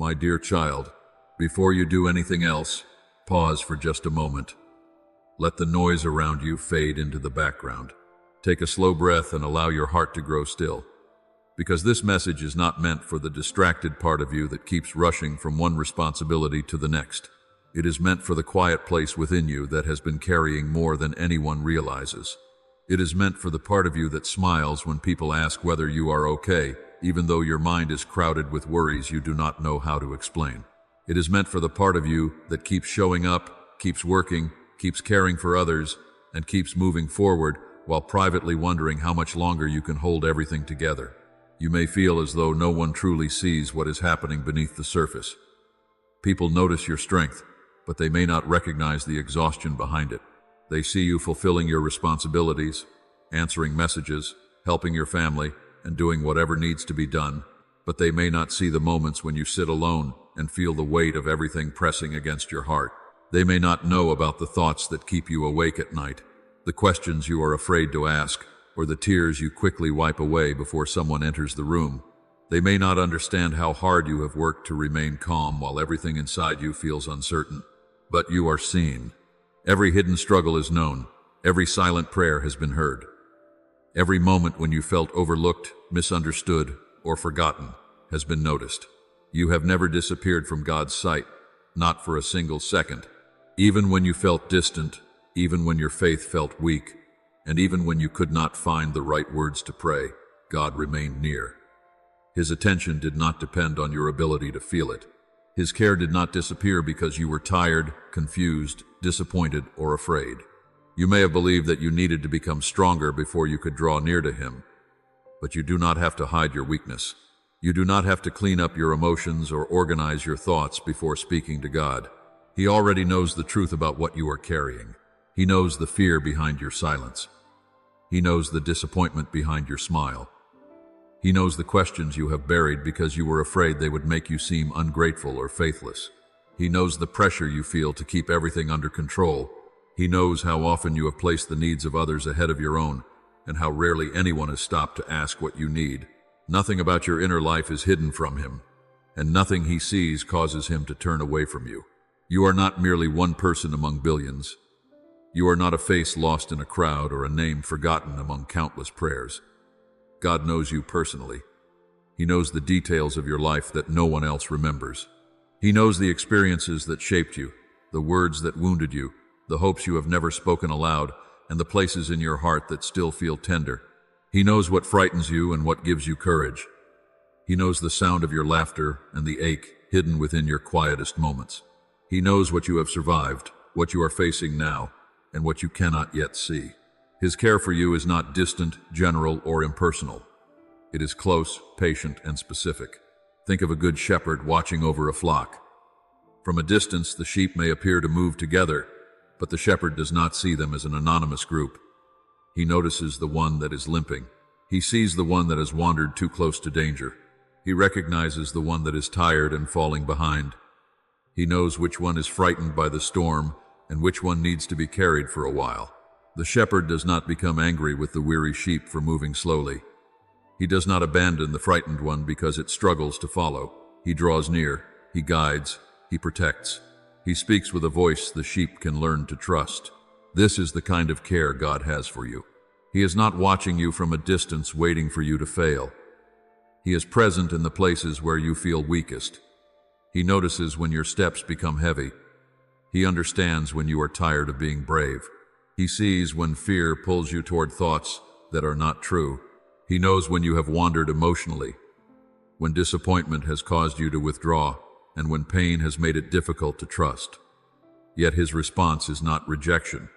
My dear child, before you do anything else, pause for just a moment. Let the noise around you fade into the background. Take a slow breath and allow your heart to grow still. Because this message is not meant for the distracted part of you that keeps rushing from one responsibility to the next. It is meant for the quiet place within you that has been carrying more than anyone realizes. It is meant for the part of you that smiles when people ask whether you are okay, even though your mind is crowded with worries you do not know how to explain. It is meant for the part of you that keeps showing up, keeps working, keeps caring for others, and keeps moving forward while privately wondering how much longer you can hold everything together. You may feel as though no one truly sees what is happening beneath the surface. People notice your strength, but they may not recognize the exhaustion behind it. They see you fulfilling your responsibilities, answering messages, helping your family, and doing whatever needs to be done, but they may not see the moments when you sit alone and feel the weight of everything pressing against your heart. They may not know about the thoughts that keep you awake at night, the questions you are afraid to ask, or the tears you quickly wipe away before someone enters the room. They may not understand how hard you have worked to remain calm while everything inside you feels uncertain. But you are seen. Every hidden struggle is known. Every silent prayer has been heard. Every moment when you felt overlooked, misunderstood, or forgotten has been noticed. You have never disappeared from God's sight, not for a single second. Even when you felt distant, even when your faith felt weak, and even when you could not find the right words to pray, God remained near. His attention did not depend on your ability to feel it. His care did not disappear because you were tired, confused, disappointed, or afraid. You may have believed that you needed to become stronger before you could draw near to Him, but you do not have to hide your weakness. You do not have to clean up your emotions or organize your thoughts before speaking to God. He already knows the truth about what you are carrying. He knows the fear behind your silence. He knows the disappointment behind your smile. He knows the questions you have buried because you were afraid they would make you seem ungrateful or faithless. He knows the pressure you feel to keep everything under control. He knows how often you have placed the needs of others ahead of your own, and how rarely anyone has stopped to ask what you need. Nothing about your inner life is hidden from Him, and nothing He sees causes Him to turn away from you. You are not merely one person among billions. You are not a face lost in a crowd or a name forgotten among countless prayers. God knows you personally. He knows the details of your life that no one else remembers. He knows the experiences that shaped you, the words that wounded you, the hopes you have never spoken aloud, and the places in your heart that still feel tender. He knows what frightens you and what gives you courage. He knows the sound of your laughter and the ache hidden within your quietest moments. He knows what you have survived, what you are facing now, and what you cannot yet see. His care for you is not distant, general, or impersonal. It is close, patient, and specific. Think of a good shepherd watching over a flock. From a distance, the sheep may appear to move together, but the shepherd does not see them as an anonymous group. He notices the one that is limping. He sees the one that has wandered too close to danger. He recognizes the one that is tired and falling behind. He knows which one is frightened by the storm and which one needs to be carried for a while. The shepherd does not become angry with the weary sheep for moving slowly. He does not abandon the frightened one because it struggles to follow. He draws near, he guides, he protects. He speaks with a voice the sheep can learn to trust. This is the kind of care God has for you. He is not watching you from a distance waiting for you to fail. He is present in the places where you feel weakest. He notices when your steps become heavy. He understands when you are tired of being brave. He sees when fear pulls you toward thoughts that are not true. He knows when you have wandered emotionally, when disappointment has caused you to withdraw, and when pain has made it difficult to trust. Yet His response is not rejection.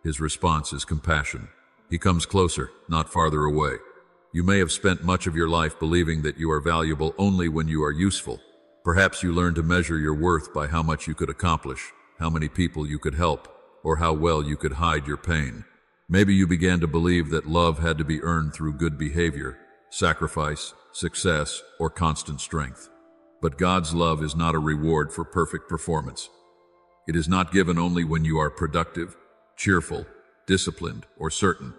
His response is compassion. He comes closer, not farther away. You may have spent much of your life believing that you are valuable only when you are useful. Perhaps you learned to measure your worth by how much you could accomplish, how many people you could help, or how well you could hide your pain. Maybe you began to believe that love had to be earned through good behavior, sacrifice, success, or constant strength. But God's love is not a reward for perfect performance. It is not given only when you are productive, cheerful, disciplined, or certain.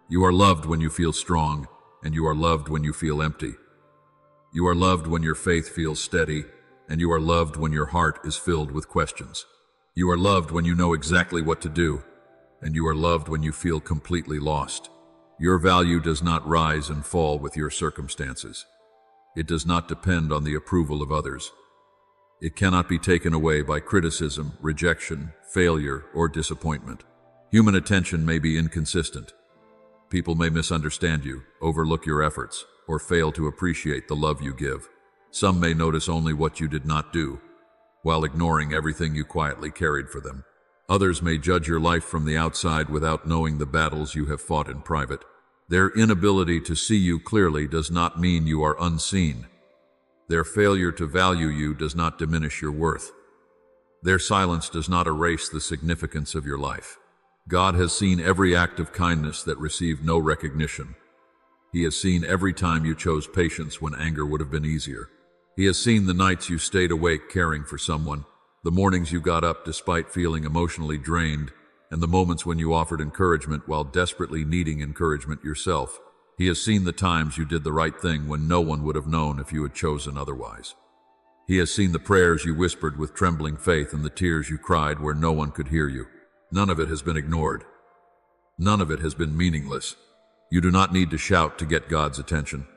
You are loved when you feel strong, and you are loved when you feel empty. You are loved when your faith feels steady, and you are loved when your heart is filled with questions. You are loved when you know exactly what to do, and you are loved when you feel completely lost. Your value does not rise and fall with your circumstances. It does not depend on the approval of others. It cannot be taken away by criticism, rejection, failure, or disappointment. Human attention may be inconsistent. People may misunderstand you, overlook your efforts, or fail to appreciate the love you give. Some may notice only what you did not do, while ignoring everything you quietly carried for them. Others may judge your life from the outside without knowing the battles you have fought in private. Their inability to see you clearly does not mean you are unseen. Their failure to value you does not diminish your worth. Their silence does not erase the significance of your life. God has seen every act of kindness that received no recognition. He has seen every time you chose patience when anger would have been easier. He has seen the nights you stayed awake caring for someone, the mornings you got up despite feeling emotionally drained, and the moments when you offered encouragement while desperately needing encouragement yourself. He has seen the times you did the right thing when no one would have known if you had chosen otherwise. He has seen the prayers you whispered with trembling faith and the tears you cried where no one could hear you. None of it has been ignored. None of it has been meaningless. You do not need to shout to get God's attention.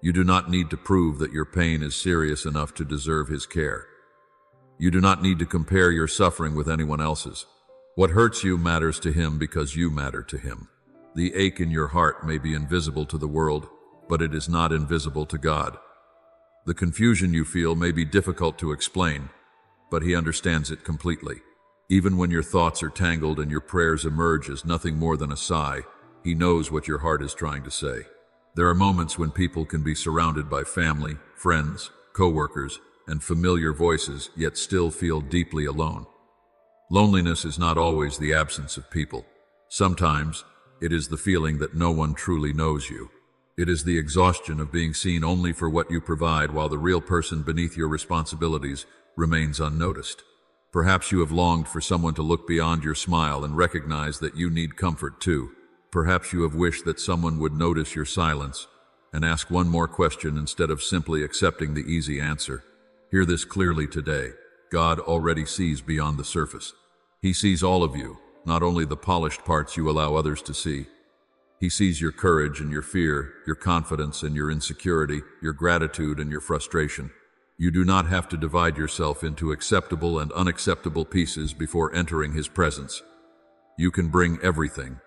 You do not need to prove that your pain is serious enough to deserve His care. You do not need to compare your suffering with anyone else's. What hurts you matters to Him because you matter to Him. The ache in your heart may be invisible to the world, but it is not invisible to God. The confusion you feel may be difficult to explain, but He understands it completely. Even when your thoughts are tangled and your prayers emerge as nothing more than a sigh, He knows what your heart is trying to say. There are moments when people can be surrounded by family, friends, co-workers, and familiar voices, yet still feel deeply alone. Loneliness is not always the absence of people. Sometimes, it is the feeling that no one truly knows you. It is the exhaustion of being seen only for what you provide while the real person beneath your responsibilities remains unnoticed. Perhaps you have longed for someone to look beyond your smile and recognize that you need comfort too. Perhaps you have wished that someone would notice your silence and ask one more question instead of simply accepting the easy answer. Hear this clearly today. God already sees beyond the surface. He sees all of you, not only the polished parts you allow others to see. He sees your courage and your fear, your confidence and your insecurity, your gratitude and your frustration. You do not have to divide yourself into acceptable and unacceptable pieces before entering His presence. You can bring everything.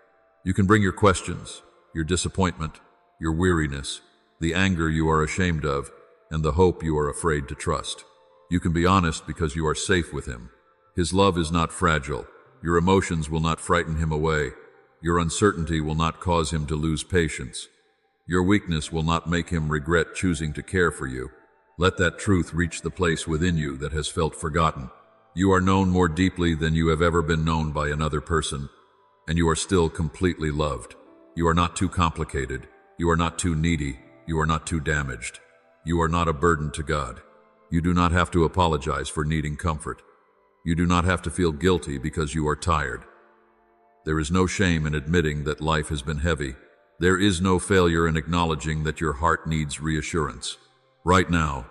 You can bring your questions, your disappointment, your weariness, the anger you are ashamed of, and the hope you are afraid to trust. You can be honest because you are safe with Him. His love is not fragile. Your emotions will not frighten Him away. Your uncertainty will not cause Him to lose patience. Your weakness will not make Him regret choosing to care for you. Let that truth reach the place within you that has felt forgotten. You are known more deeply than you have ever been known by another person, and you are still completely loved. You are not too complicated. You are not too needy. You are not too damaged. You are not a burden to God. You do not have to apologize for needing comfort. You do not have to feel guilty because you are tired. There is no shame in admitting that life has been heavy. There is no failure in acknowledging that your heart needs reassurance. Right now,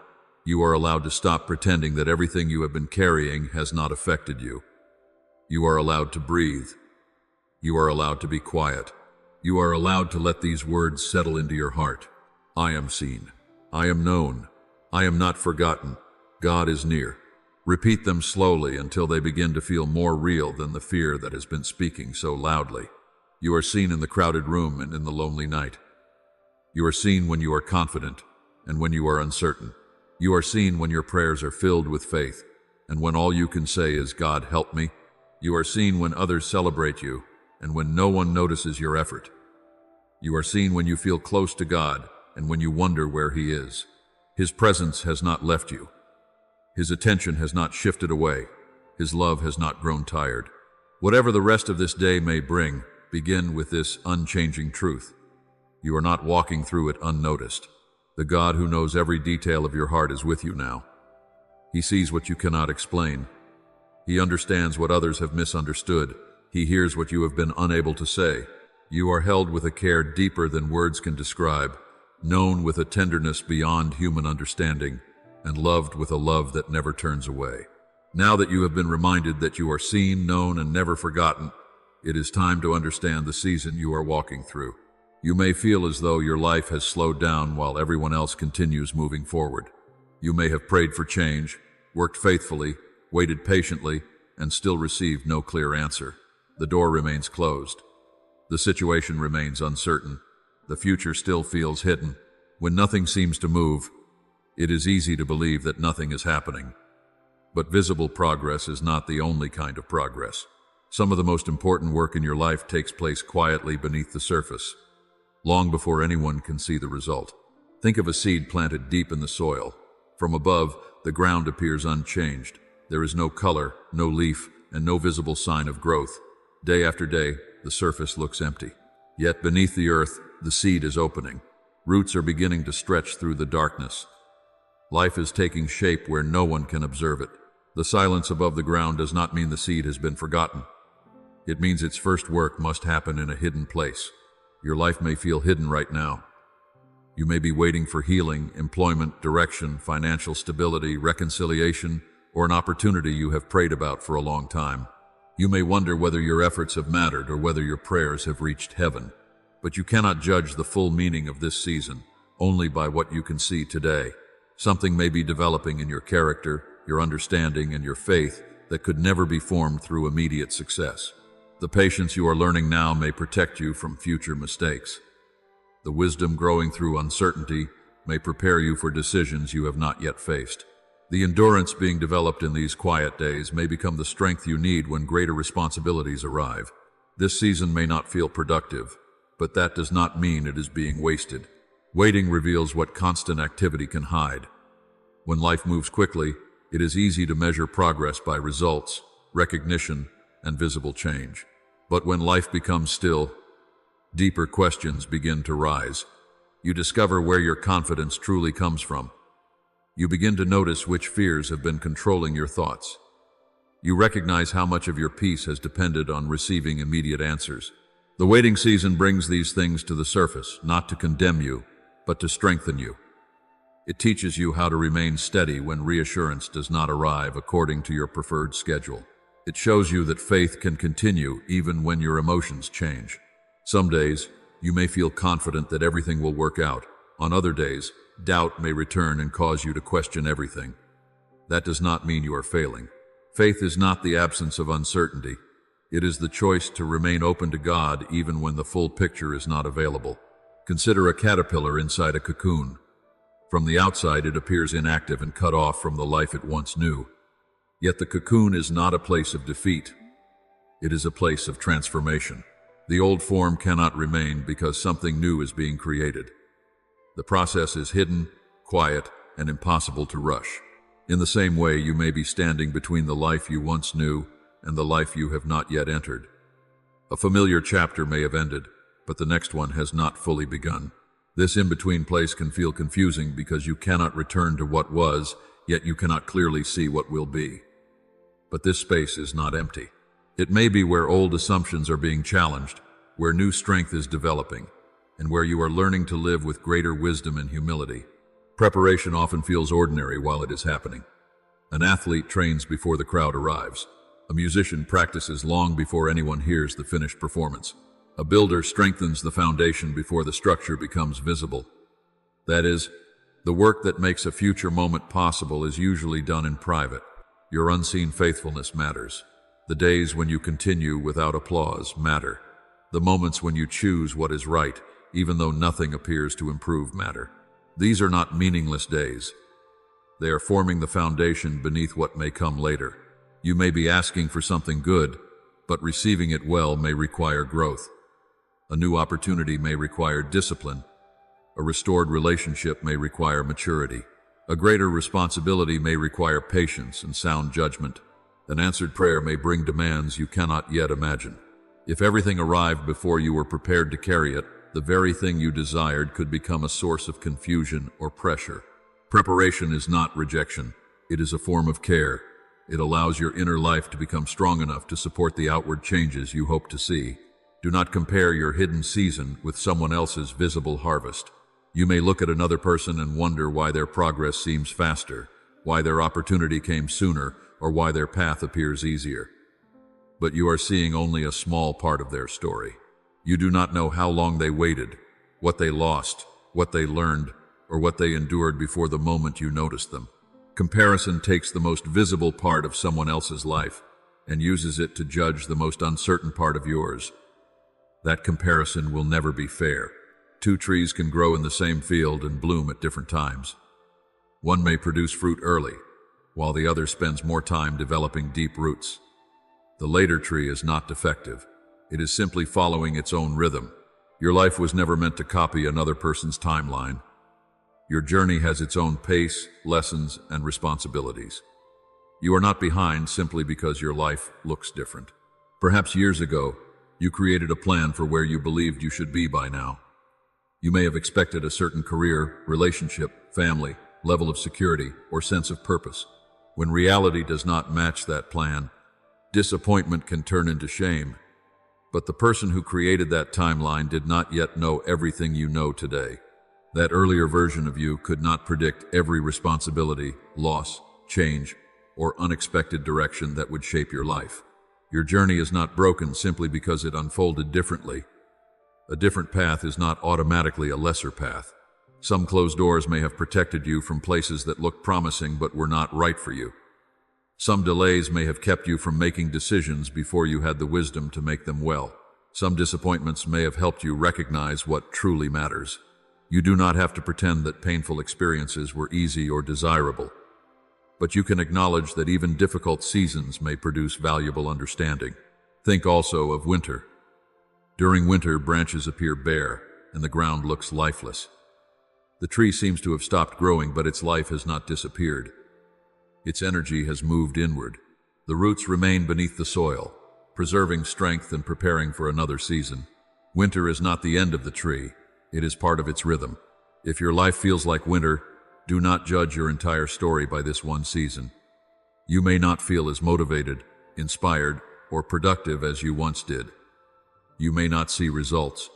you are allowed to stop pretending that everything you have been carrying has not affected you. You are allowed to breathe. You are allowed to be quiet. You are allowed to let these words settle into your heart. I am seen. I am known. I am not forgotten. God is near. Repeat them slowly until they begin to feel more real than the fear that has been speaking so loudly. You are seen in the crowded room and in the lonely night. You are seen when you are confident and when you are uncertain. You are seen when your prayers are filled with faith and when all you can say is, God, help me. You are seen when others celebrate you and when no one notices your effort. You are seen when you feel close to God and when you wonder where He is. His presence has not left you. His attention has not shifted away. His love has not grown tired. Whatever the rest of this day may bring, begin with this unchanging truth. You are not walking through it unnoticed. The God who knows every detail of your heart is with you now. He sees what you cannot explain. He understands what others have misunderstood. He hears what you have been unable to say. You are held with a care deeper than words can describe, known with a tenderness beyond human understanding. and loved with a love that never turns away. Now that you have been reminded that you are seen, known, and never forgotten, it is time to understand the season you are walking through. You may feel as though your life has slowed down while everyone else continues moving forward. You may have prayed for change, worked faithfully, waited patiently, and still received no clear answer. The door remains closed. The situation remains uncertain. The future still feels hidden. When nothing seems to move, it is easy to believe that nothing is happening. But visible progress is not the only kind of progress. Some of the most important work in your life takes place quietly beneath the surface, long before anyone can see the result. Think of a seed planted deep in the soil. From above, the ground appears unchanged. There is no color, no leaf, and no visible sign of growth. Day after day, the surface looks empty. Yet beneath the earth, the seed is opening. Roots are beginning to stretch through the darkness. Life is taking shape where no one can observe it. The silence above the ground does not mean the seed has been forgotten. It means its first work must happen in a hidden place. Your life may feel hidden right now. You may be waiting for healing, employment, direction, financial stability, reconciliation, or an opportunity you have prayed about for a long time. You may wonder whether your efforts have mattered or whether your prayers have reached heaven. But you cannot judge the full meaning of this season only by what you can see today. Something may be developing in your character, your understanding, and your faith that could never be formed through immediate success. The patience you are learning now may protect you from future mistakes. The wisdom growing through uncertainty may prepare you for decisions you have not yet faced. The endurance being developed in these quiet days may become the strength you need when greater responsibilities arrive. This season may not feel productive, but that does not mean it is being wasted. Waiting reveals what constant activity can hide. When life moves quickly, it is easy to measure progress by results, recognition, and visible change. But when life becomes still, deeper questions begin to rise. You discover where your confidence truly comes from. You begin to notice which fears have been controlling your thoughts. You recognize how much of your peace has depended on receiving immediate answers. The waiting season brings these things to the surface, not to condemn you, but to strengthen you. It teaches you how to remain steady when reassurance does not arrive according to your preferred schedule. It shows you that faith can continue even when your emotions change. Some days, you may feel confident that everything will work out. On other days, doubt may return and cause you to question everything. That does not mean you are failing. Faith is not the absence of uncertainty. It is the choice to remain open to God even when the full picture is not available. Consider a caterpillar inside a cocoon. From the outside, it appears inactive and cut off from the life it once knew. Yet the cocoon is not a place of defeat. It is a place of transformation. The old form cannot remain because something new is being created. The process is hidden, quiet, and impossible to rush. In the same way, you may be standing between the life you once knew and the life you have not yet entered. A familiar chapter may have ended, but the next one has not fully begun. This in-between place can feel confusing because you cannot return to what was, yet you cannot clearly see what will be. But this space is not empty. It may be where old assumptions are being challenged, where new strength is developing, and where you are learning to live with greater wisdom and humility. Preparation often feels ordinary while it is happening. An athlete trains before the crowd arrives. A musician practices long before anyone hears the finished performance. A builder strengthens the foundation before the structure becomes visible. That is, the work that makes a future moment possible is usually done in private. Your unseen faithfulness matters. The days when you continue without applause matter. The moments when you choose what is right, even though nothing appears to improve, matter. These are not meaningless days. They are forming the foundation beneath what may come later. You may be asking for something good, but receiving it well may require growth. A new opportunity may require discipline. A restored relationship may require maturity. A greater responsibility may require patience and sound judgment. An answered prayer may bring demands you cannot yet imagine. If everything arrived before you were prepared to carry it, the very thing you desired could become a source of confusion or pressure. Preparation is not rejection. It is a form of care. It allows your inner life to become strong enough to support the outward changes you hope to see. Do not compare your hidden season with someone else's visible harvest. You may look at another person and wonder why their progress seems faster, why their opportunity came sooner, or why their path appears easier. But you are seeing only a small part of their story. You do not know how long they waited, what they lost, what they learned, or what they endured before the moment you noticed them. Comparison takes the most visible part of someone else's life and uses it to judge the most uncertain part of yours. That comparison will never be fair. Two trees can grow in the same field and bloom at different times. One may produce fruit early, while the other spends more time developing deep roots. The later tree is not defective. It is simply following its own rhythm. Your life was never meant to copy another person's timeline. Your journey has its own pace, lessons, and responsibilities. You are not behind simply because your life looks different. Perhaps years ago, you created a plan for where you believed you should be by now. You may have expected a certain career, relationship, family, level of security, or sense of purpose. When reality does not match that plan, disappointment can turn into shame. But the person who created that timeline did not yet know everything you know today. That earlier version of you could not predict every responsibility, loss, change, or unexpected direction that would shape your life. Your journey is not broken simply because it unfolded differently. A different path is not automatically a lesser path. Some closed doors may have protected you from places that looked promising but were not right for you. Some delays may have kept you from making decisions before you had the wisdom to make them well. Some disappointments may have helped you recognize what truly matters. You do not have to pretend that painful experiences were easy or desirable, but you can acknowledge that even difficult seasons may produce valuable understanding. Think also of winter. During winter, branches appear bare, and the ground looks lifeless. The tree seems to have stopped growing, but its life has not disappeared. Its energy has moved inward. The roots remain beneath the soil, preserving strength and preparing for another season. Winter is not the end of the tree. It is part of its rhythm. If your life feels like winter, do not judge your entire story by this one season. You may not feel as motivated, inspired, or productive as you once did. You may not see results,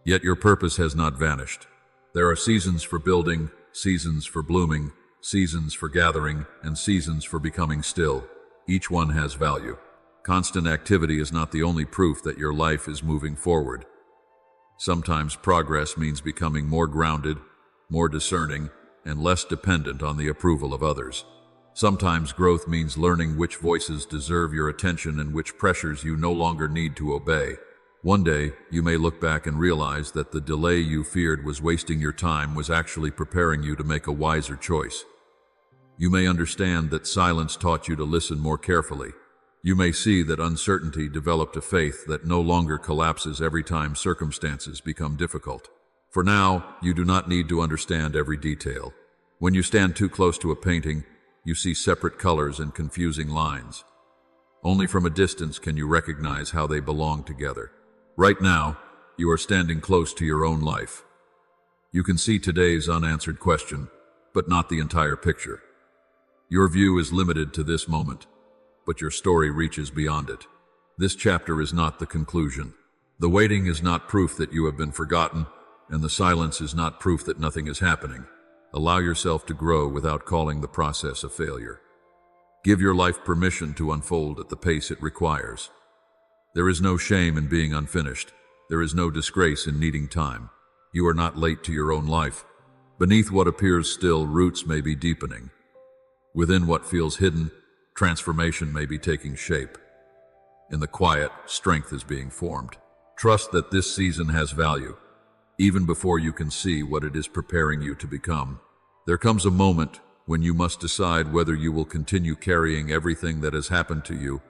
yet your purpose has not vanished. There are seasons for building, seasons for blooming, seasons for gathering, and seasons for becoming still. Each one has value. Constant activity is not the only proof that your life is moving forward. Sometimes progress means becoming more grounded, more discerning, and less dependent on the approval of others. Sometimes growth means learning which voices deserve your attention and which pressures you no longer need to obey. One day, you may look back and realize that the delay you feared was wasting your time was actually preparing you to make a wiser choice. You may understand that silence taught you to listen more carefully. You may see that uncertainty developed a faith that no longer collapses every time circumstances become difficult. For now, you do not need to understand every detail. When you stand too close to a painting, you see separate colors and confusing lines. Only from a distance can you recognize how they belong together. Right now, you are standing close to your own life. You can see today's unanswered question, but not the entire picture. Your view is limited to this moment, but your story reaches beyond it. This chapter is not the conclusion. The waiting is not proof that you have been forgotten, and the silence is not proof that nothing is happening. Allow yourself to grow without calling the process a failure. Give your life permission to unfold at the pace it requires. There is no shame in being unfinished. There is no disgrace in needing time. You are not late to your own life. Beneath what appears still, roots may be deepening. Within what feels hidden, transformation may be taking shape. In the quiet, strength is being formed. Trust that this season has value, even before you can see what it is preparing you to become. There comes a moment when you must decide whether you will continue carrying everything that has happened to you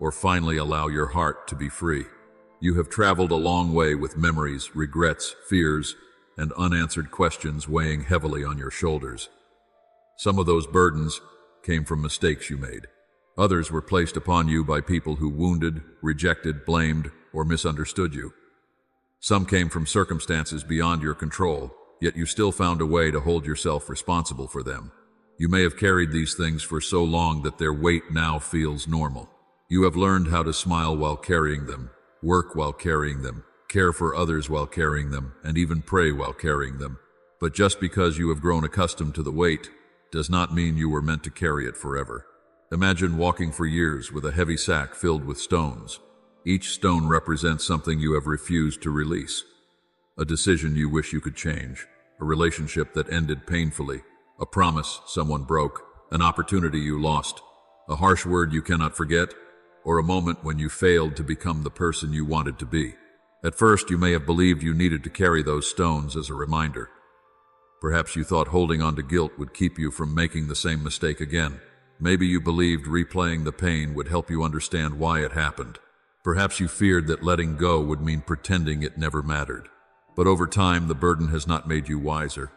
or finally allow your heart to be free. You have traveled a long way with memories, regrets, fears, and unanswered questions weighing heavily on your shoulders. Some of those burdens came from mistakes you made. Others were placed upon you by people who wounded, rejected, blamed, or misunderstood you. Some came from circumstances beyond your control, yet you still found a way to hold yourself responsible for them. You may have carried these things for so long that their weight now feels normal. You have learned how to smile while carrying them, work while carrying them, care for others while carrying them, and even pray while carrying them. But just because you have grown accustomed to the weight does not mean you were meant to carry it forever. Imagine walking for years with a heavy sack filled with stones. Each stone represents something you have refused to release. A decision you wish you could change, a relationship that ended painfully, a promise someone broke, an opportunity you lost, a harsh word you cannot forget, or a moment when you failed to become the person you wanted to be. At first, you may have believed you needed to carry those stones as a reminder. Perhaps you thought holding on to guilt would keep you from making the same mistake again. Maybe you believed replaying the pain would help you understand why it happened. Perhaps you feared that letting go would mean pretending it never mattered. But over time, the burden has not made you wiser.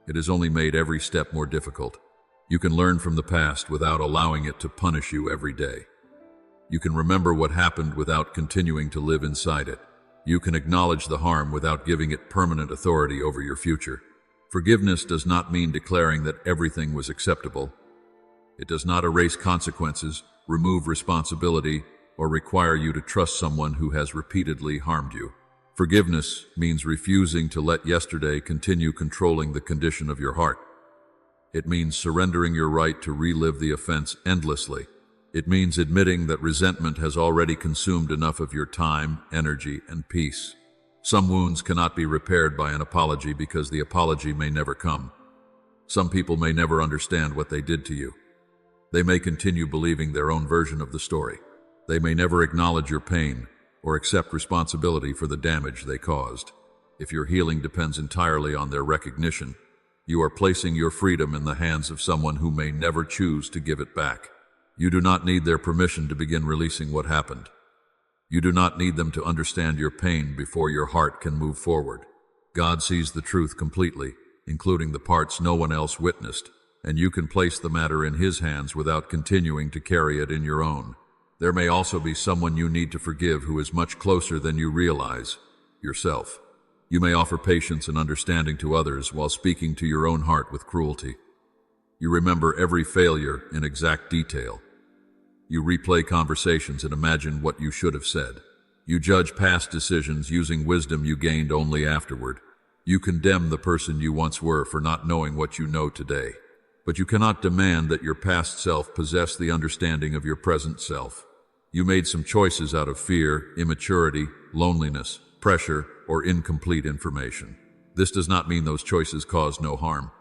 It has only made every step more difficult. You can learn from the past without allowing it to punish you every day. You can remember what happened without continuing to live inside it. You can acknowledge the harm without giving it permanent authority over your future. Forgiveness does not mean declaring that everything was acceptable. It does not erase consequences, remove responsibility, or require you to trust someone who has repeatedly harmed you. Forgiveness means refusing to let yesterday continue controlling the condition of your heart. It means surrendering your right to relive the offense endlessly. It means admitting that resentment has already consumed enough of your time, energy, and peace. Some wounds cannot be repaired by an apology because the apology may never come. Some people may never understand what they did to you. They may continue believing their own version of the story. They may never acknowledge your pain or accept responsibility for the damage they caused. If your healing depends entirely on their recognition, you are placing your freedom in the hands of someone who may never choose to give it back. You do not need their permission to begin releasing what happened. You do not need them to understand your pain before your heart can move forward. God sees the truth completely, including the parts no one else witnessed, and you can place the matter in His hands without continuing to carry it in your own. There may also be someone you need to forgive who is much closer than you realize, yourself. You may offer patience and understanding to others while speaking to your own heart with cruelty. You remember every failure in exact detail. You replay conversations and imagine what you should have said. You judge past decisions using wisdom you gained only afterward. You condemn the person you once were for not knowing what you know today. But you cannot demand that your past self possess the understanding of your present self. You made some choices out of fear, immaturity, loneliness, pressure, or incomplete information. This does not mean those choices caused no harm,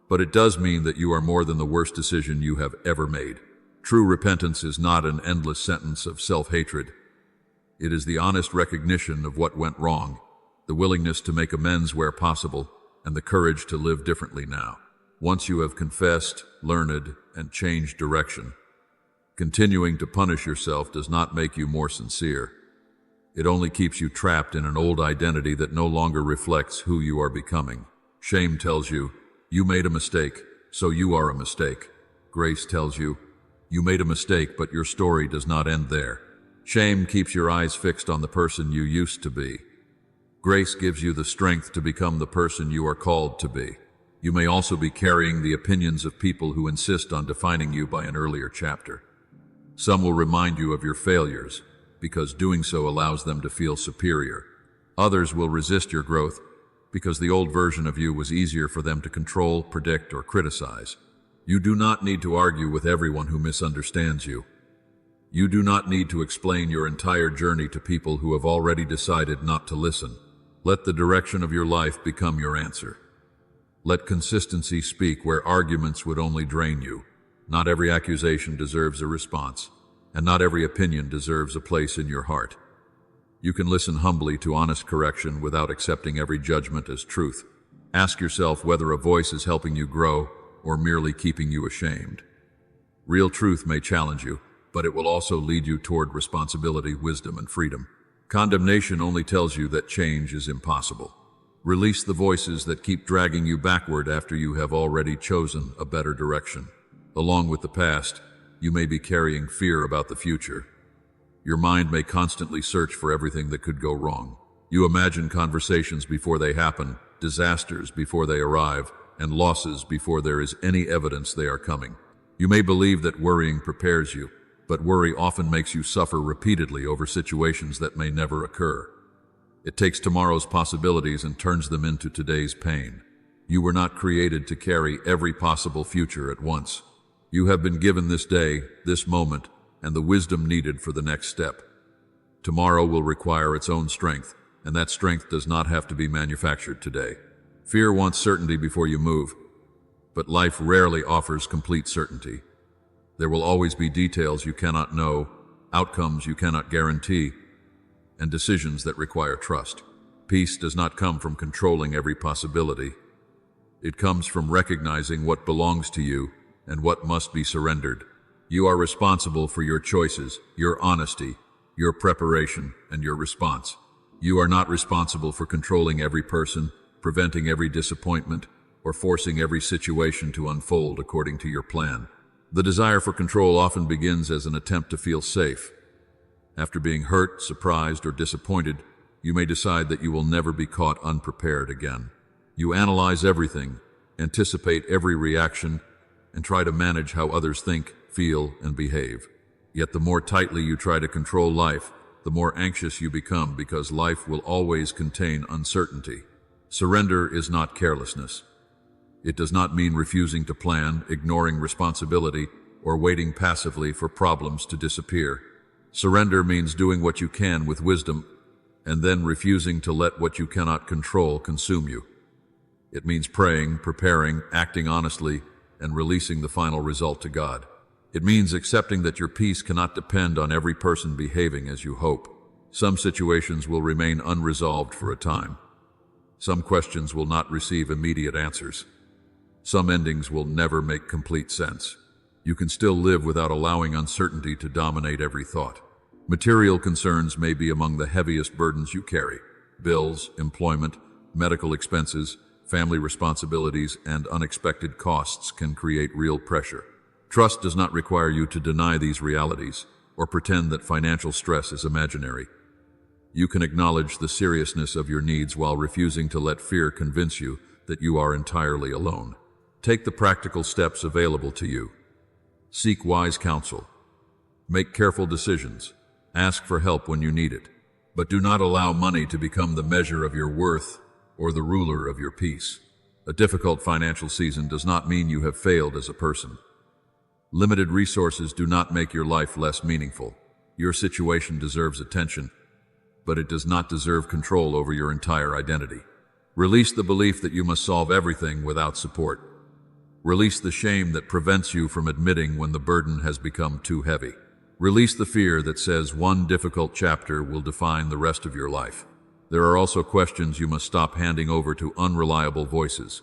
but it does mean that you are more than the worst decision you have ever made. True repentance is not an endless sentence of self-hatred. It is the honest recognition of what went wrong, the willingness to make amends where possible, and the courage to live differently now. Once you have confessed, learned, and changed direction, continuing to punish yourself does not make you more sincere. It only keeps you trapped in an old identity that no longer reflects who you are becoming. Shame tells you, you made a mistake, so you are a mistake. Grace tells you, you made a mistake, but your story does not end there. Shame keeps your eyes fixed on the person you used to be. Grace gives you the strength to become the person you are called to be. You may also be carrying the opinions of people who insist on defining you by an earlier chapter. Some will remind you of your failures, because doing so allows them to feel superior. Others will resist your growth, because the old version of you was easier for them to control, predict, or criticize. You do not need to argue with everyone who misunderstands you. You do not need to explain your entire journey to people who have already decided not to listen. Let the direction of your life become your answer. Let consistency speak where arguments would only drain you. Not every accusation deserves a response, and not every opinion deserves a place in your heart. You can listen humbly to honest correction without accepting every judgment as truth. Ask yourself whether a voice is helping you grow or merely keeping you ashamed. Real truth may challenge you, but it will also lead you toward responsibility, wisdom, and freedom. Condemnation only tells you that change is impossible. Release the voices that keep dragging you backward after you have already chosen a better direction. Along with the past, you may be carrying fear about the future. Your mind may constantly search for everything that could go wrong. You imagine conversations before they happen, disasters before they arrive, and losses before there is any evidence they are coming. You may believe that worrying prepares you, but worry often makes you suffer repeatedly over situations that may never occur. It takes tomorrow's possibilities and turns them into today's pain. You were not created to carry every possible future at once. You have been given this day, this moment, and the wisdom needed for the next step. Tomorrow will require its own strength, and that strength does not have to be manufactured today. Fear wants certainty before you move, but life rarely offers complete certainty. There will always be details you cannot know, outcomes you cannot guarantee, and decisions that require trust. Peace does not come from controlling every possibility. It comes from recognizing what belongs to you and what must be surrendered. You are responsible for your choices, your honesty, your preparation, and your response. You are not responsible for controlling every person, preventing every disappointment, or forcing every situation to unfold according to your plan. The desire for control often begins as an attempt to feel safe. After being hurt, surprised, or disappointed, you may decide that you will never be caught unprepared again. You analyze everything, anticipate every reaction, and try to manage how others think, feel, and behave. Yet the more tightly you try to control life, the more anxious you become because life will always contain uncertainty. Surrender is not carelessness. It does not mean refusing to plan, ignoring responsibility, or waiting passively for problems to disappear. Surrender means doing what you can with wisdom, and then refusing to let what you cannot control consume you. It means praying, preparing, acting honestly, and releasing the final result to God. It means accepting that your peace cannot depend on every person behaving as you hope. Some situations will remain unresolved for a time. Some questions will not receive immediate answers. Some endings will never make complete sense. You can still live without allowing uncertainty to dominate every thought. Material concerns may be among the heaviest burdens you carry. Bills, employment, medical expenses, family responsibilities, and unexpected costs can create real pressure. Trust does not require you to deny these realities or pretend that financial stress is imaginary. You can acknowledge the seriousness of your needs while refusing to let fear convince you that you are entirely alone. Take the practical steps available to you. Seek wise counsel. Make careful decisions. Ask for help when you need it. But do not allow money to become the measure of your worth or the ruler of your peace. A difficult financial season does not mean you have failed as a person. Limited resources do not make your life less meaningful. Your situation deserves attention, but it does not deserve control over your entire identity. Release the belief that you must solve everything without support. Release the shame that prevents you from admitting when the burden has become too heavy. Release the fear that says one difficult chapter will define the rest of your life. There are also questions you must stop handing over to unreliable voices.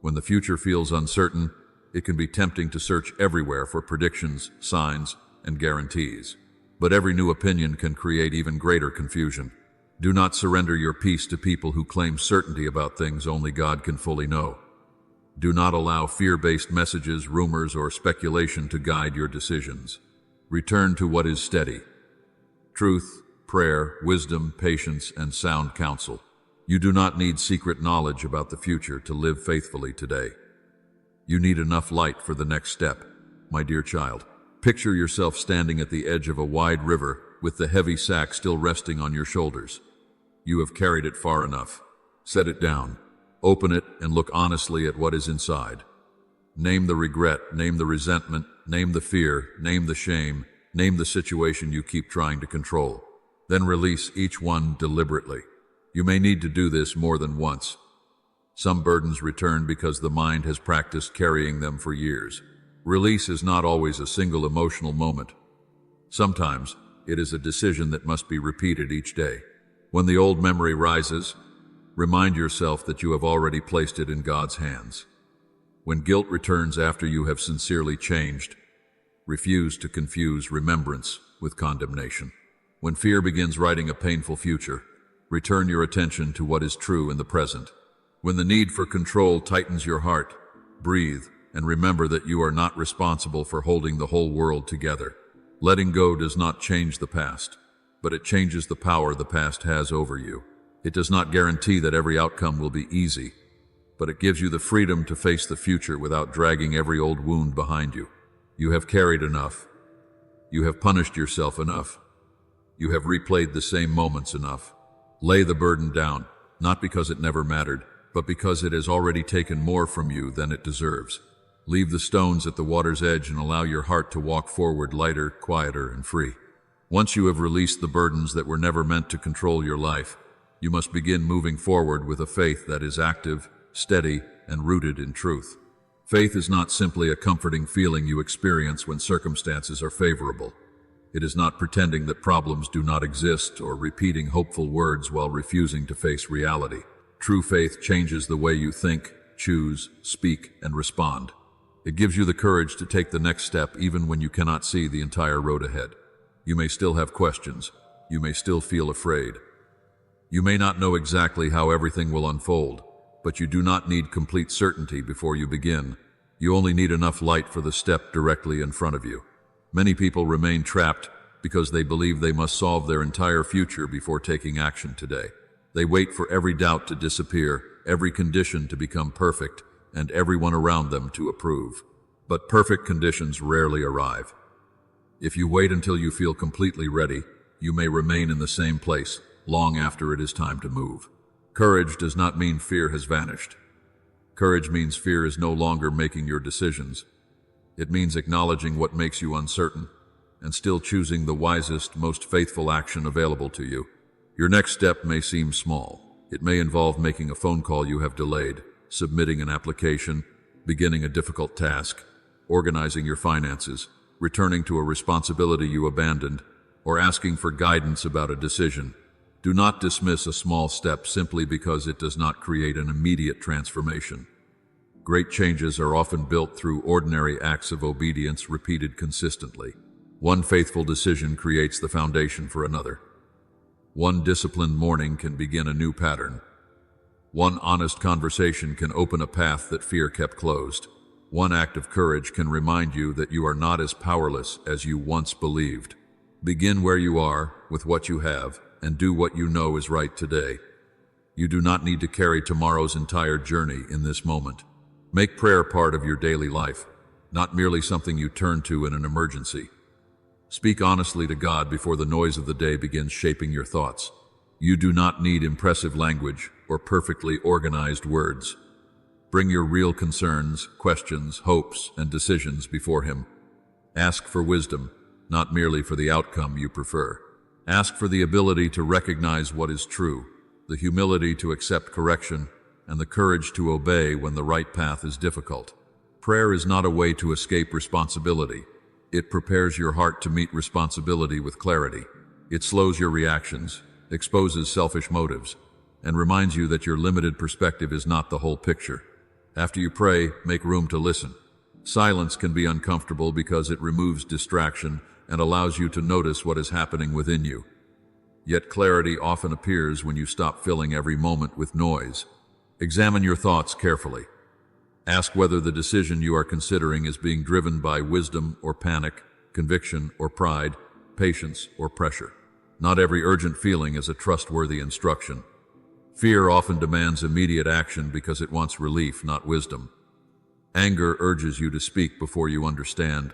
When the future feels uncertain, it can be tempting to search everywhere for predictions, signs, and guarantees. But every new opinion can create even greater confusion. Do not surrender your peace to people who claim certainty about things only God can fully know. Do not allow fear-based messages, rumors, or speculation to guide your decisions. Return to what is steady: truth, prayer, wisdom, patience, and sound counsel. You do not need secret knowledge about the future to live faithfully today. You need enough light for the next step. My dear child, picture yourself standing at the edge of a wide river with the heavy sack still resting on your shoulders. You have carried it far enough. Set it down. Open it and look honestly at what is inside. Name the regret, name the resentment, name the fear, name the shame, name the situation you keep trying to control. Then release each one deliberately. You may need to do this more than once. Some burdens return because the mind has practiced carrying them for years. Release is not always a single emotional moment. Sometimes it is a decision that must be repeated each day. When the old memory rises, remind yourself that you have already placed it in God's hands. When guilt returns after you have sincerely changed, refuse to confuse remembrance with condemnation. When fear begins writing a painful future, return your attention to what is true in the present. When the need for control tightens your heart, breathe and remember that you are not responsible for holding the whole world together. Letting go does not change the past, but it changes the power the past has over you. It does not guarantee that every outcome will be easy, but it gives you the freedom to face the future without dragging every old wound behind you. You have carried enough. You have punished yourself enough. You have replayed the same moments enough. Lay the burden down, not because it never mattered, but because it has already taken more from you than it deserves. Leave the stones at the water's edge and allow your heart to walk forward lighter, quieter, and free. Once you have released the burdens that were never meant to control your life, you must begin moving forward with a faith that is active, steady, and rooted in truth. Faith is not simply a comforting feeling you experience when circumstances are favorable. It is not pretending that problems do not exist or repeating hopeful words while refusing to face reality. True faith changes the way you think, choose, speak, and respond. It gives you the courage to take the next step even when you cannot see the entire road ahead. You may still have questions. You may still feel afraid. You may not know exactly how everything will unfold, but you do not need complete certainty before you begin. You only need enough light for the step directly in front of you. Many people remain trapped because they believe they must solve their entire future before taking action today. They wait for every doubt to disappear, every condition to become perfect, and everyone around them to approve. But perfect conditions rarely arrive. If you wait until you feel completely ready, you may remain in the same place long after it is time to move. Courage does not mean fear has vanished. Courage means fear is no longer making your decisions. It means acknowledging what makes you uncertain and still choosing the wisest, most faithful action available to you. Your next step may seem small. It may involve making a phone call you have delayed, submitting an application, beginning a difficult task, organizing your finances, returning to a responsibility you abandoned, or asking for guidance about a decision. Do not dismiss a small step simply because it does not create an immediate transformation. Great changes are often built through ordinary acts of obedience repeated consistently. One faithful decision creates the foundation for another. One disciplined morning can begin a new pattern. One honest conversation can open a path that fear kept closed. One act of courage can remind you that you are not as powerless as you once believed. Begin where you are, with what you have, and do what you know is right today. You do not need to carry tomorrow's entire journey in this moment. Make prayer part of your daily life, not merely something you turn to in an emergency. Speak honestly to God before the noise of the day begins shaping your thoughts. You do not need impressive language or perfectly organized words. Bring your real concerns, questions, hopes, and decisions before Him. Ask for wisdom, not merely for the outcome you prefer. Ask for the ability to recognize what is true, the humility to accept correction, and the courage to obey when the right path is difficult. Prayer is not a way to escape responsibility. It prepares your heart to meet responsibility with clarity. It slows your reactions, exposes selfish motives, and reminds you that your limited perspective is not the whole picture. After you pray, make room to listen. Silence can be uncomfortable because it removes distraction and allows you to notice what is happening within you. Yet clarity often appears when you stop filling every moment with noise. Examine your thoughts carefully. Ask whether the decision you are considering is being driven by wisdom or panic, conviction or pride, patience or pressure. Not every urgent feeling is a trustworthy instruction. Fear often demands immediate action because it wants relief, not wisdom. Anger urges you to speak before you understand.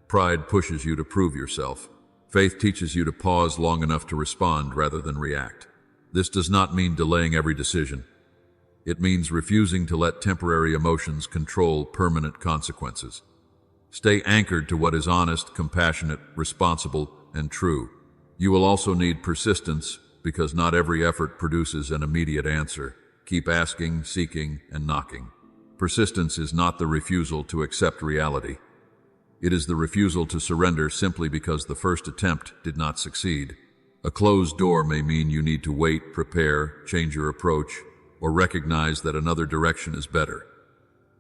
Pride pushes you to prove yourself. Faith teaches you to pause long enough to respond rather than react. This does not mean delaying every decision. It means refusing to let temporary emotions control permanent consequences. Stay anchored to what is honest, compassionate, responsible, and true. You will also need persistence because not every effort produces an immediate answer. Keep asking, seeking, and knocking. Persistence is not the refusal to accept reality. It is the refusal to surrender simply because the first attempt did not succeed. A closed door may mean you need to wait, prepare, change your approach, or recognize that another direction is better.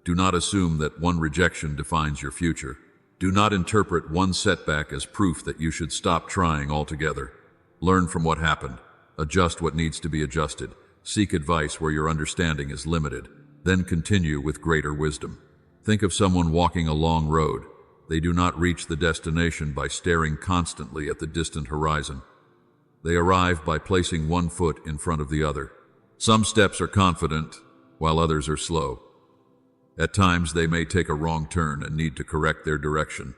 Do not assume that one rejection defines your future. Do not interpret one setback as proof that you should stop trying altogether. Learn from what happened. Adjust what needs to be adjusted. Seek advice where your understanding is limited. Then continue with greater wisdom. Think of someone walking a long road. They do not reach the destination by staring constantly at the distant horizon. They arrive by placing one foot in front of the other. Some steps are confident, while others are slow. At times, they may take a wrong turn and need to correct their direction.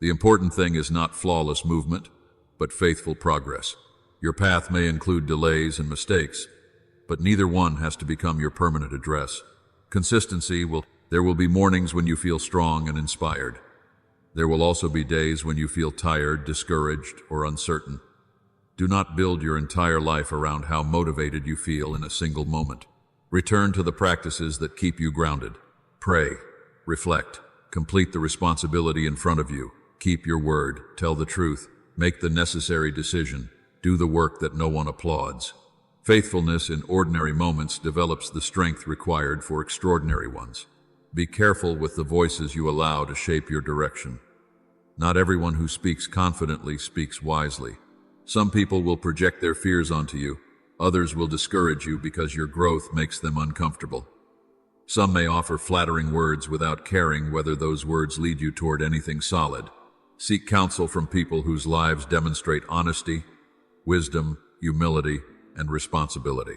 The important thing is not flawless movement, but faithful progress. Your path may include delays and mistakes, but neither one has to become your permanent address. There will be mornings when you feel strong and inspired. There will also be days when you feel tired, discouraged, or uncertain. Do not build your entire life around how motivated you feel in a single moment. Return to the practices that keep you grounded. Pray, reflect, complete the responsibility in front of you, keep your word, tell the truth, make the necessary decision, do the work that no one applauds. Faithfulness in ordinary moments develops the strength required for extraordinary ones. Be careful with the voices you allow to shape your direction. Not everyone who speaks confidently speaks wisely. Some people will project their fears onto you. Others will discourage you because your growth makes them uncomfortable. Some may offer flattering words without caring whether those words lead you toward anything solid. Seek counsel from people whose lives demonstrate honesty, wisdom, humility, and responsibility.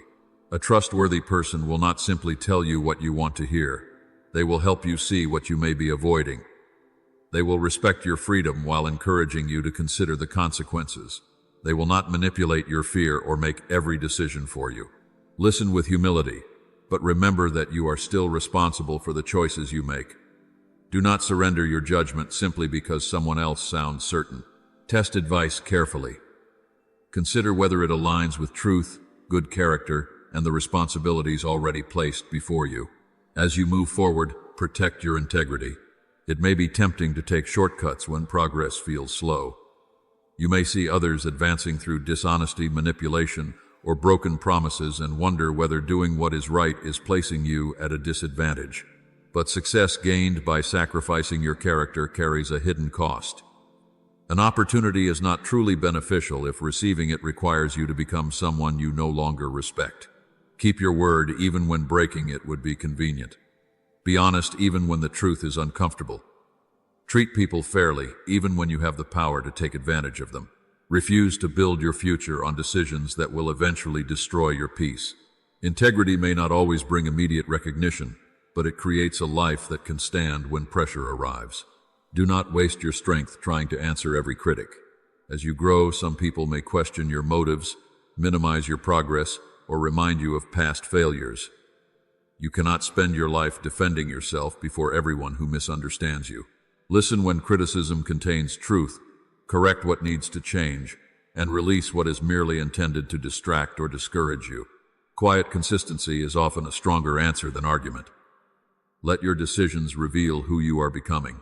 A trustworthy person will not simply tell you what you want to hear. They will help you see what you may be avoiding. They will respect your freedom while encouraging you to consider the consequences. They will not manipulate your fear or make every decision for you. Listen with humility, but remember that you are still responsible for the choices you make. Do not surrender your judgment simply because someone else sounds certain. Test advice carefully. Consider whether it aligns with truth, good character, and the responsibilities already placed before you. As you move forward, protect your integrity. It may be tempting to take shortcuts when progress feels slow. You may see others advancing through dishonesty, manipulation, or broken promises and wonder whether doing what is right is placing you at a disadvantage. But success gained by sacrificing your character carries a hidden cost. An opportunity is not truly beneficial if receiving it requires you to become someone you no longer respect. Keep your word even when breaking it would be convenient. Be honest even when the truth is uncomfortable. Treat people fairly, even when you have the power to take advantage of them. Refuse to build your future on decisions that will eventually destroy your peace. Integrity may not always bring immediate recognition, but it creates a life that can stand when pressure arrives. Do not waste your strength trying to answer every critic. As you grow, some people may question your motives, minimize your progress, or remind you of past failures. You cannot spend your life defending yourself before everyone who misunderstands you. Listen when criticism contains truth, correct what needs to change, and release what is merely intended to distract or discourage you. Quiet consistency is often a stronger answer than argument. Let your decisions reveal who you are becoming.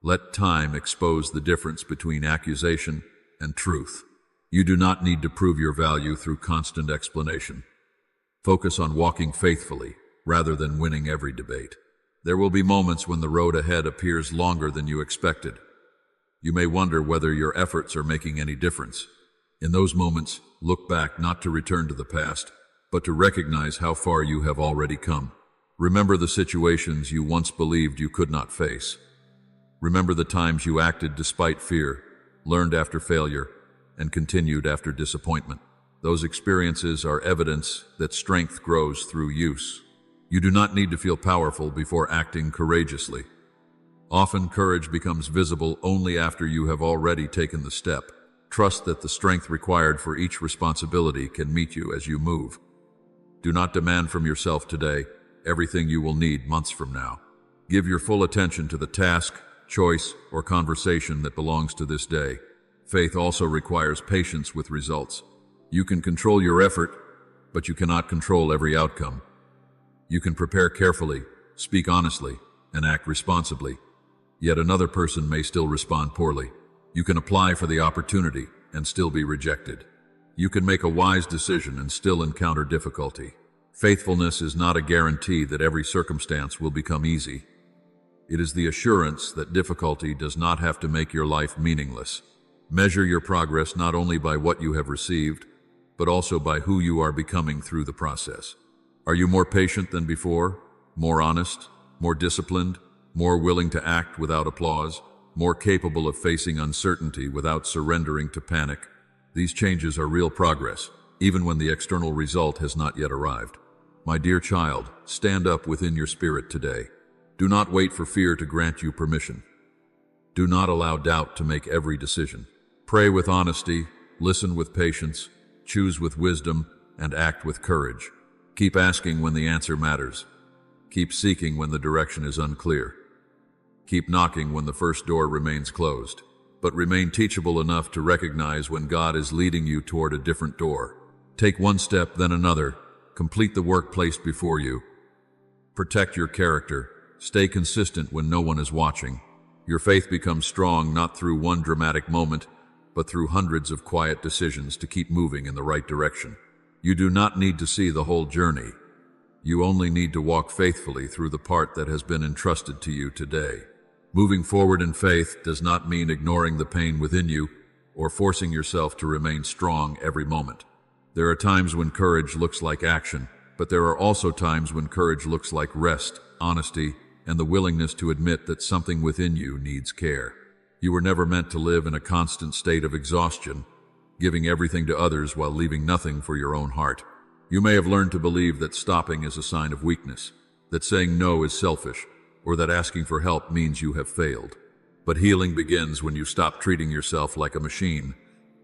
Let time expose the difference between accusation and truth. You do not need to prove your value through constant explanation. Focus on walking faithfully rather than winning every debate. There will be moments when the road ahead appears longer than you expected. You may wonder whether your efforts are making any difference. In those moments, look back not to return to the past, but to recognize how far you have already come. Remember the situations you once believed you could not face. Remember the times you acted despite fear, learned after failure, and continued after disappointment. Those experiences are evidence that strength grows through use. You do not need to feel powerful before acting courageously. Often courage becomes visible only after you have already taken the step. Trust that the strength required for each responsibility can meet you as you move. Do not demand from yourself today everything you will need months from now. Give your full attention to the task, choice, or conversation that belongs to this day. Faith also requires patience with results. You can control your effort, but you cannot control every outcome. You can prepare carefully, speak honestly, and act responsibly. Yet another person may still respond poorly. You can apply for the opportunity and still be rejected. You can make a wise decision and still encounter difficulty. Faithfulness is not a guarantee that every circumstance will become easy. It is the assurance that difficulty does not have to make your life meaningless. Measure your progress not only by what you have received, but also by who you are becoming through the process. Are you more patient than before? More honest? More disciplined? More willing to act without applause? More capable of facing uncertainty without surrendering to panic? These changes are real progress, even when the external result has not yet arrived. My dear child, stand up within your spirit today. Do not wait for fear to grant you permission. Do not allow doubt to make every decision. Pray with honesty, listen with patience, choose with wisdom, and act with courage. Keep asking when the answer matters. Keep seeking when the direction is unclear. Keep knocking when the first door remains closed. But remain teachable enough to recognize when God is leading you toward a different door. Take one step, then another. Complete the work placed before you. Protect your character. Stay consistent when no one is watching. Your faith becomes strong not through one dramatic moment, but through hundreds of quiet decisions to keep moving in the right direction. You do not need to see the whole journey. You only need to walk faithfully through the part that has been entrusted to you today. Moving forward in faith does not mean ignoring the pain within you or forcing yourself to remain strong every moment. There are times when courage looks like action, but there are also times when courage looks like rest, honesty, and the willingness to admit that something within you needs care. You were never meant to live in a constant state of exhaustion, giving everything to others while leaving nothing for your own heart. You may have learned to believe that stopping is a sign of weakness, that saying no is selfish, or that asking for help means you have failed. But healing begins when you stop treating yourself like a machine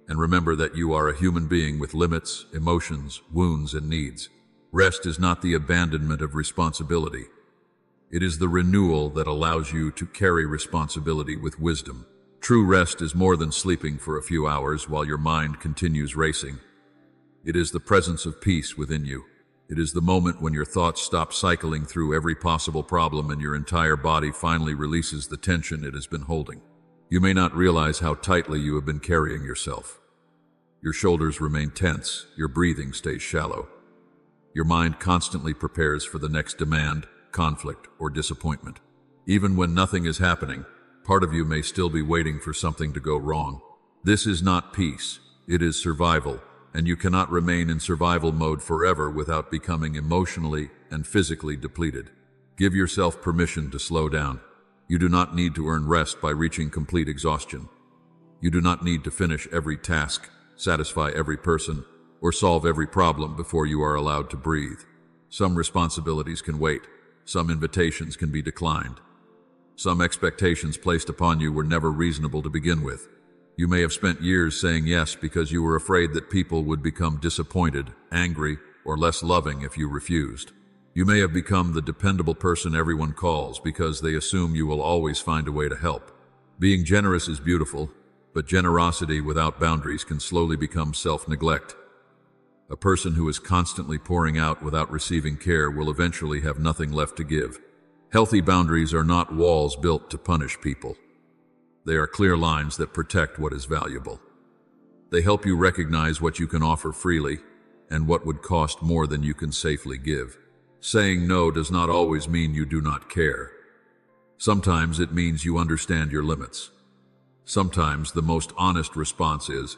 and remember that you are a human being with limits, emotions, wounds, and needs. Rest is not the abandonment of responsibility. It is the renewal that allows you to carry responsibility with wisdom. True rest is more than sleeping for a few hours while your mind continues racing. It is the presence of peace within you. It is the moment when your thoughts stop cycling through every possible problem and your entire body finally releases the tension it has been holding. You may not realize how tightly you have been carrying yourself. Your shoulders remain tense, your breathing stays shallow. Your mind constantly prepares for the next demand, conflict, or disappointment. Even when nothing is happening, part of you may still be waiting for something to go wrong. This is not peace, it is survival, and you cannot remain in survival mode forever without becoming emotionally and physically depleted. Give yourself permission to slow down. You do not need to earn rest by reaching complete exhaustion. You do not need to finish every task, satisfy every person, or solve every problem before you are allowed to breathe. Some responsibilities can wait. Some invitations can be declined. Some expectations placed upon you were never reasonable to begin with. You may have spent years saying yes because you were afraid that people would become disappointed, angry, or less loving if you refused. You may have become the dependable person everyone calls because they assume you will always find a way to help. Being generous is beautiful, but generosity without boundaries can slowly become self-neglect. A person who is constantly pouring out without receiving care will eventually have nothing left to give. Healthy boundaries are not walls built to punish people. They are clear lines that protect what is valuable. They help you recognize what you can offer freely and what would cost more than you can safely give. Saying no does not always mean you do not care. Sometimes it means you understand your limits. Sometimes the most honest response is,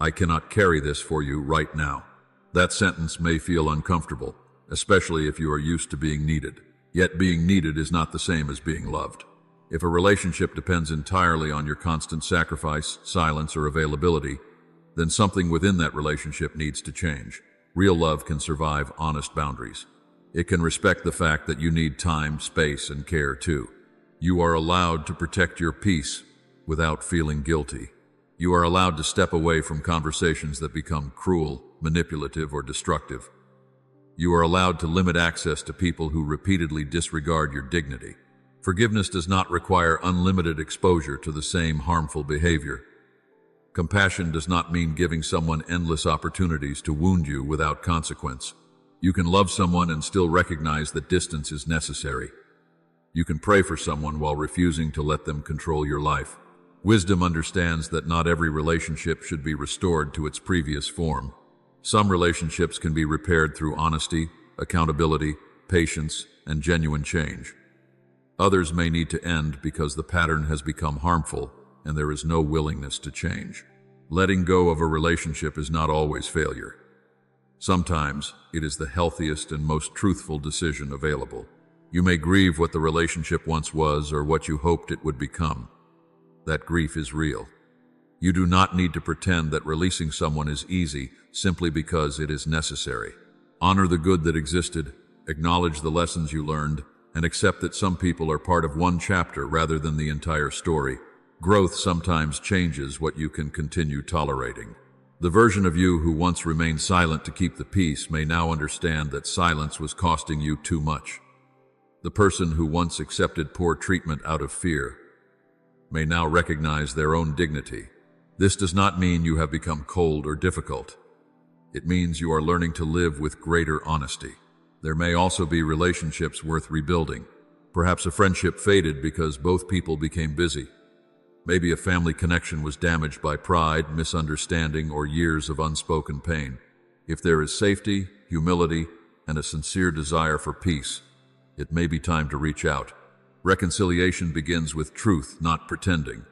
"I cannot carry this for you right now." That sentence may feel uncomfortable, especially if you are used to being needed. Yet being needed is not the same as being loved. If a relationship depends entirely on your constant sacrifice, silence, or availability, then something within that relationship needs to change. Real love can survive honest boundaries. It can respect the fact that you need time, space, and care too. You are allowed to protect your peace without feeling guilty. You are allowed to step away from conversations that become cruel, manipulative, or destructive. You are allowed to limit access to people who repeatedly disregard your dignity. Forgiveness does not require unlimited exposure to the same harmful behavior. Compassion does not mean giving someone endless opportunities to wound you without consequence. You can love someone and still recognize that distance is necessary. You can pray for someone while refusing to let them control your life. Wisdom understands that not every relationship should be restored to its previous form. Some relationships can be repaired through honesty, accountability, patience, and genuine change. Others may need to end because the pattern has become harmful and there is no willingness to change. Letting go of a relationship is not always failure. Sometimes it is the healthiest and most truthful decision available. You may grieve what the relationship once was or what you hoped it would become. That grief is real. You do not need to pretend that releasing someone is easy simply because it is necessary. Honor the good that existed, acknowledge the lessons you learned, and accept that some people are part of one chapter rather than the entire story. Growth sometimes changes what you can continue tolerating. The version of you who once remained silent to keep the peace may now understand that silence was costing you too much. The person who once accepted poor treatment out of fear may now recognize their own dignity. This does not mean you have become cold or difficult. It means you are learning to live with greater honesty. There may also be relationships worth rebuilding. Perhaps a friendship faded because both people became busy. Maybe a family connection was damaged by pride, misunderstanding, or years of unspoken pain. If there is safety, humility, and a sincere desire for peace, it may be time to reach out. Reconciliation begins with truth, not pretending.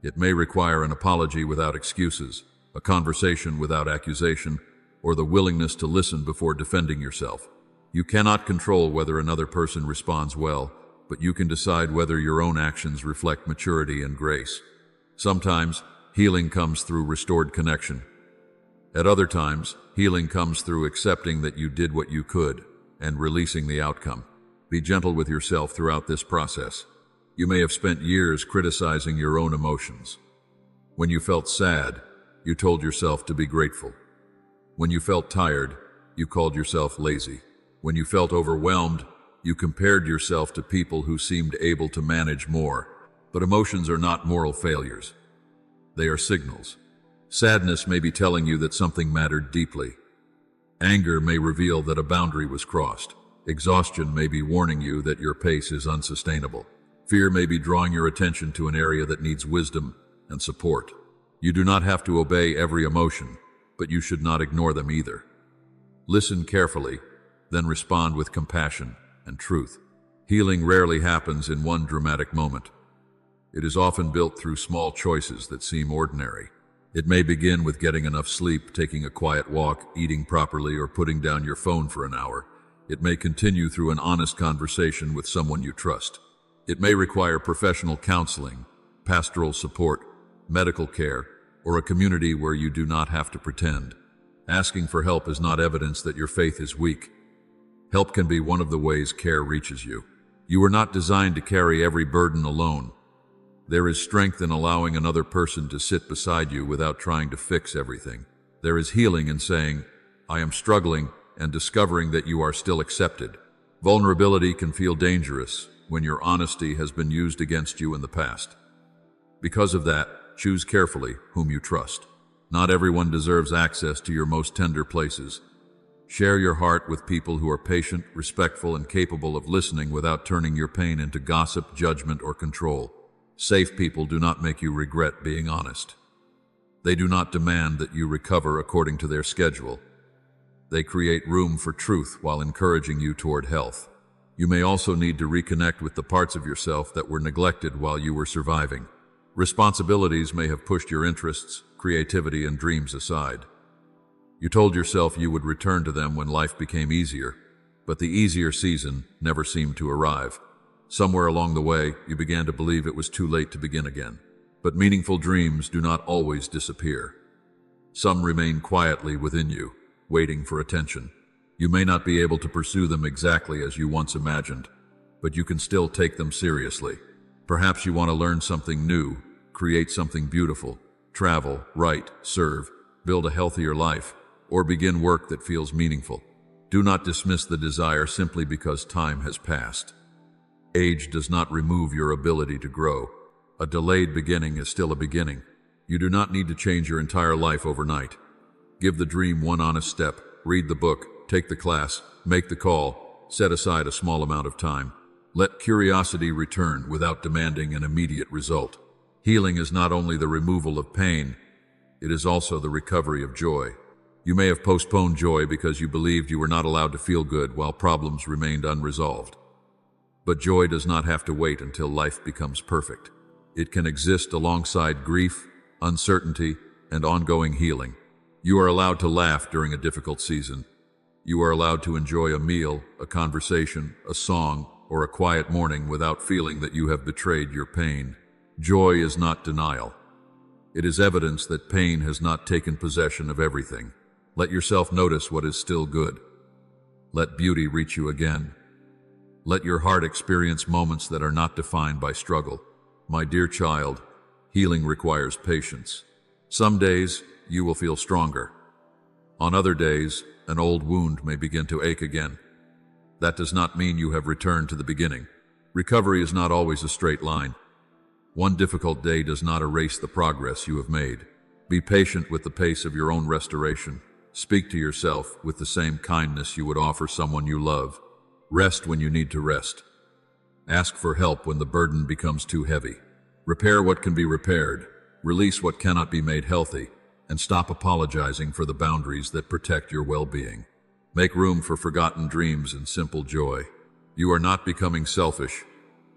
It may require an apology without excuses, a conversation without accusation, or the willingness to listen before defending yourself. You cannot control whether another person responds well, but you can decide whether your own actions reflect maturity and grace. Sometimes, healing comes through restored connection. At other times, healing comes through accepting that you did what you could and releasing the outcome. Be gentle with yourself throughout this process. You may have spent years criticizing your own emotions. When you felt sad, you told yourself to be grateful. When you felt tired, you called yourself lazy. When you felt overwhelmed, you compared yourself to people who seemed able to manage more. But emotions are not moral failures. They are signals. Sadness may be telling you that something mattered deeply. Anger may reveal that a boundary was crossed. Exhaustion may be warning you that your pace is unsustainable. Fear may be drawing your attention to an area that needs wisdom and support. You do not have to obey every emotion, but you should not ignore them either. Listen carefully, then respond with compassion and truth. Healing rarely happens in one dramatic moment. It is often built through small choices that seem ordinary. It may begin with getting enough sleep, taking a quiet walk, eating properly, or putting down your phone for an hour. It may continue through an honest conversation with someone you trust. It may require professional counseling, pastoral support, medical care, or a community where you do not have to pretend. Asking for help is not evidence that your faith is weak. Help can be one of the ways care reaches you. You are not designed to carry every burden alone. There is strength in allowing another person to sit beside you without trying to fix everything. There is healing in saying, "I am struggling," and discovering that you are still accepted. Vulnerability can feel dangerous when your honesty has been used against you in the past. Because of that, choose carefully whom you trust. Not everyone deserves access to your most tender places. Share your heart with people who are patient, respectful, and capable of listening without turning your pain into gossip, judgment, or control. Safe people do not make you regret being honest. They do not demand that you recover according to their schedule. They create room for truth while encouraging you toward health. You may also need to reconnect with the parts of yourself that were neglected while you were surviving. Responsibilities may have pushed your interests, creativity, and dreams aside. You told yourself you would return to them when life became easier, but the easier season never seemed to arrive. Somewhere along the way, you began to believe it was too late to begin again. But meaningful dreams do not always disappear. Some remain quietly within you, waiting for attention. You may not be able to pursue them exactly as you once imagined, but you can still take them seriously. Perhaps you want to learn something new, create something beautiful, travel, write, serve, build a healthier life, or begin work that feels meaningful. Do not dismiss the desire simply because time has passed. Age does not remove your ability to grow. A delayed beginning is still a beginning. You do not need to change your entire life overnight. Give the dream one honest step. Read the book, take the class, make the call, set aside a small amount of time. Let curiosity return without demanding an immediate result. Healing is not only the removal of pain, it is also the recovery of joy. You may have postponed joy because you believed you were not allowed to feel good while problems remained unresolved. But joy does not have to wait until life becomes perfect. It can exist alongside grief, uncertainty, and ongoing healing. You are allowed to laugh during a difficult season. You are allowed to enjoy a meal, a conversation, a song, or a quiet morning without feeling that you have betrayed your pain. Joy is not denial. It is evidence that pain has not taken possession of everything. Let yourself notice what is still good. Let beauty reach you again. Let your heart experience moments that are not defined by struggle. My dear child, healing requires patience. Some days, you will feel stronger. On other days, an old wound may begin to ache again. That does not mean you have returned to the beginning. Recovery is not always a straight line. One difficult day does not erase the progress you have made. Be patient with the pace of your own restoration. Speak to yourself with the same kindness you would offer someone you love. Rest when you need to rest. Ask for help when the burden becomes too heavy. Repair what can be repaired. Release what cannot be made healthy. And stop apologizing for the boundaries that protect your well-being. Make room for forgotten dreams and simple joy. You are not becoming selfish.